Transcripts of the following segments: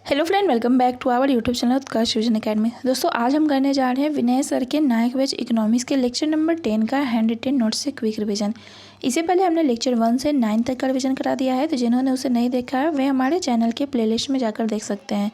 Hello friend, welcome back to our YouTube channel Utkarsh Vision Academy. दोस्तों, आज हम करने जा रहे हैं विनय सर के नायक बैच इकोनॉमिक्स के लेक्चर नंबर 10 का हैंड रिटेन नोट्स से क्विक रिवीजन। इससे पहले हमने लेक्चर 1 से 9 तक का रिवीजन करा दिया है, तो जिन्होंने उसे नहीं देखा है वे हमारे चैनल के प्लेलिस्ट में जाकर देख सकते हैं।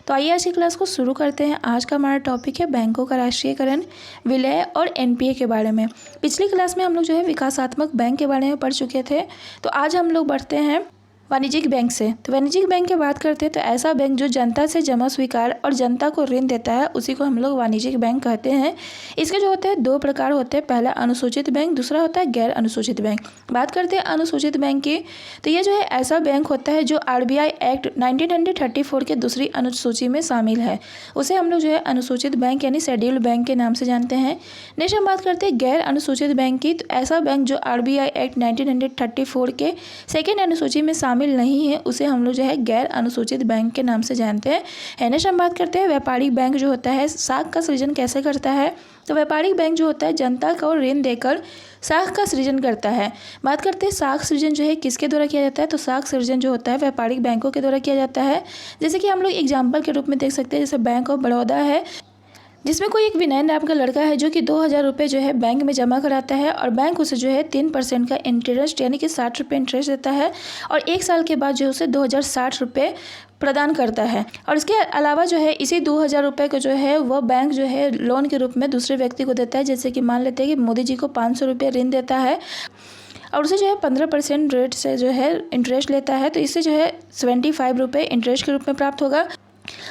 तो आइए आज की क्लास को शुरू करते हैं। आज का हमारा टॉपिक है बैंकों का राष्ट्रीयकरण, विलय और एनपीए के बारे में। पिछली क्लास में हम लोग विकासात्मक बैंक के बारे में पढ़ चुके थे। तो आज हम लोग बढ़ते हैं वाणिज्यिक बैंक से। तो वाणिज्यिक बैंक की बात करते हैं तो ऐसा बैंक जो जनता से जमा स्वीकार और जनता को ऋण देता है उसी को हम लोग वाणिज्यिक बैंक कहते हैं। इसके जो होते हैं 2 प्रकार होते हैं, पहला अनुसूचित बैंक, दूसरा होता है गैर अनुसूचित बैंक। बात करते हैं अनुसूचित बैंक की, तो ये जो है ऐसा बैंक होता है जो आरबीआई एक्ट 1934 के दूसरी अनुसूची में शामिल है। उसे हम लोग जो है अनुसूचित बैंक यानी शेड्यूल्ड बैंक के नाम से जानते हैं। नेक्स्ट हम बात करते हैं गैर अनुसूचित बैंक की, तो ऐसा बैंक जो आरबीआई एक्ट 1934 के सेकेंड अनुसूची में शामिल नहीं है उसे हम लोग जो है गैर अनुसूचित बैंक के नाम से जानते हैं। नेक्स्ट हम बात करते हैं व्यापारिक बैंक जो होता है साख का सृजन कैसे करता है। तो व्यापारिक बैंक जो होता है जनता को ऋण देकर साख का सृजन करता है। बात करते हैं साख सृजन जो है किसके द्वारा किया जाता है, तो साख सृजन जो होता है व्यापारिक बैंकों के द्वारा किया जाता है। जैसे कि हम लोग एग्जाम्पल के रूप में देख सकते हैं, जैसे बैंक ऑफ बड़ौदा है जिसमें कोई एक विनय नाम का लड़का है जो कि 2000 रुपये जो है बैंक में जमा कराता है और बैंक उसे जो है 3% का इंटरेस्ट यानी कि 60 रुपये इंटरेस्ट देता है और 1 साल के बाद जो है उसे 2060 रुपये प्रदान करता है। और इसके अलावा जो है इसी 2000 रुपये को जो है वह बैंक जो है लोन के रूप में दूसरे व्यक्ति को देता है। जैसे कि मान लेते हैं कि मोदी जी को 500 रुपये ऋण देता है और उसे जो है 15% रेट से जो है इंटरेस्ट लेता है, तो इससे जो है 75 रुपये इंटरेस्ट के रूप में प्राप्त होगा।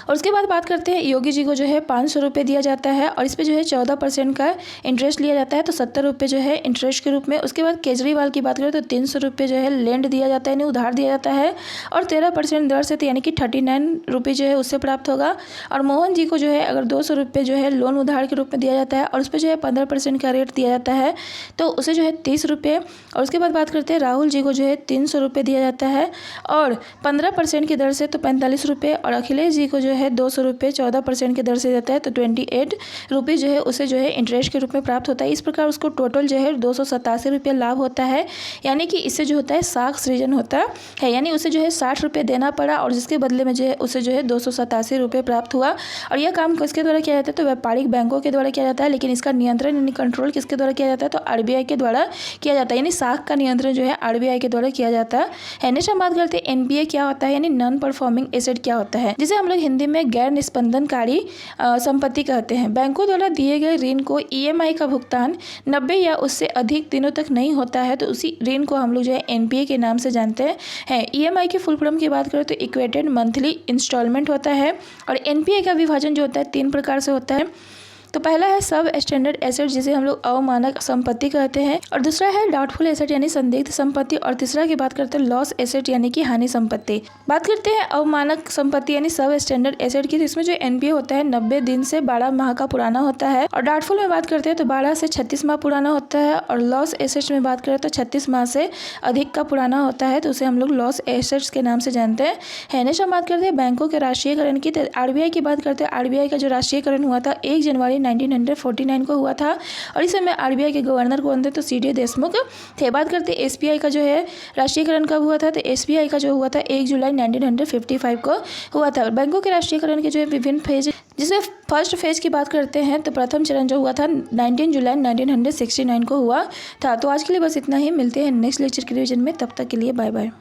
और उसके बाद बात करते हैं योगी जी को जो है 500 रुपये दिया जाता है और इस पर जो है 14% का इंटरेस्ट लिया जाता है, तो 70 रुपये जो है इंटरेस्ट के रूप में। उसके बाद केजरीवाल की बात करें तो 300 रुपये जो है लेंड दिया जाता है यानी उधार दिया जाता है और 13% दर से यानी कि 39 रुपये जो है उससे प्राप्त होगा। और मोहन जी को जो है अगर 200 रुपये जो है लोन उधार के रूप में दिया जाता है और उस पर जो है 15% का रेट दिया जाता है, तो उसे जो है 30 रुपये। और उसके बाद बात करते हैं राहुल जी को जो है 300 रुपये दिया जाता है और 15% की दर से तो 45 रुपये और अखिलेश जी को जो है 200 रुपये 14% की दर से देता है, तो 28 रुपये जो है उसे जो है इंटरेस्ट के रूप में प्राप्त होता है। इस प्रकार उसको टोटल जो है 287 रुपये लाभ होता है। यानी कि इससे जो होता है साख सृजन होता है, यानी उसे जो है 60 रुपये देना पड़ा और जिसके बदले में जो है उसे जो है 287 रुपये प्राप्त हुआ। और यह काम किसके द्वारा किया जाता है, तो व्यापारिक बैंकों के द्वारा किया जाता है, लेकिन इसका नियंत्रण यानी कंट्रोल किसके द्वारा किया जाता है, तो आरबीआई के द्वारा किया जाता है। यानी साख का नियंत्रण जो है आरबीआई के द्वारा किया जाता है। नेक्स्ट हम बात करते हैं एनपीए क्या होता है यानी नॉन परफॉर्मिंग एसेट क्या होता है, जिसे हम लोग हिंदी में गैर निस्पंदनकारी संपत्ति कहते हैं। बैंकों द्वारा दिए गए ऋण को ईएमआई का भुगतान 90 या उससे अधिक दिनों तक नहीं होता है, तो उसी ऋण को हम लोग जो है एनपीए के नाम से जानते हैं। ईएमआई की फुल फॉर्म की बात करें तो इक्वेटेड मंथली इंस्टॉलमेंट होता है। और एनपीए का विभाजन जो होता है 3 प्रकार से होता है। तो पहला है सब स्टैंडर्ड एसेट जिसे हम लोग अवमानक संपत्ति कहते हैं, और दूसरा है डाउटफुल एसेट यानी संदिग्ध संपत्ति, और तीसरा की बात करते हैं लॉस एसेट यानी कि हानि संपत्ति। बात करते हैं अवमानक संपत्ति यानी सब स्टैंडर्ड एसेट की, तो इसमें जो एनपीए होता है 90 दिन से 12 माह का पुराना होता है। और डाउटफुल में बात करते हैं तो 12 से 36 माह पुराना होता है। और लॉस एसेट्स में बात करें तो 36 माह से अधिक का पुराना होता है, तो उसे हम लोग लॉस एसेट्स के नाम से जानते हैं। नेक्स्ट हम बात करते हैं बैंकों के राष्ट्रीयकरण की, तो आरबीआई की बात करते हैं। आरबीआई का जो राष्ट्रीयकरण हुआ था 1 जनवरी 1949 को हुआ था और इस समय आरबीआई के गवर्नर कौन थे, तो सीडी देशमुख थे। बात करते हैं एसबीआई का जो है राष्ट्रीयकरण कब हुआ था, तो एसबीआई का जो हुआ था 1 जुलाई 1955 को हुआ था। बैंकों के राष्ट्रीयकरण के जो है विभिन्न फेज, जिसमें फर्स्ट फेज की बात करते हैं तो प्रथम चरण जो हुआ था 19 जुलाई 1969 को हुआ था। तो आज के लिए बस इतना ही, मिलते हैं नेक्स्ट लेक्चर के रिवीजन में, तब तक के लिए बाय बाय।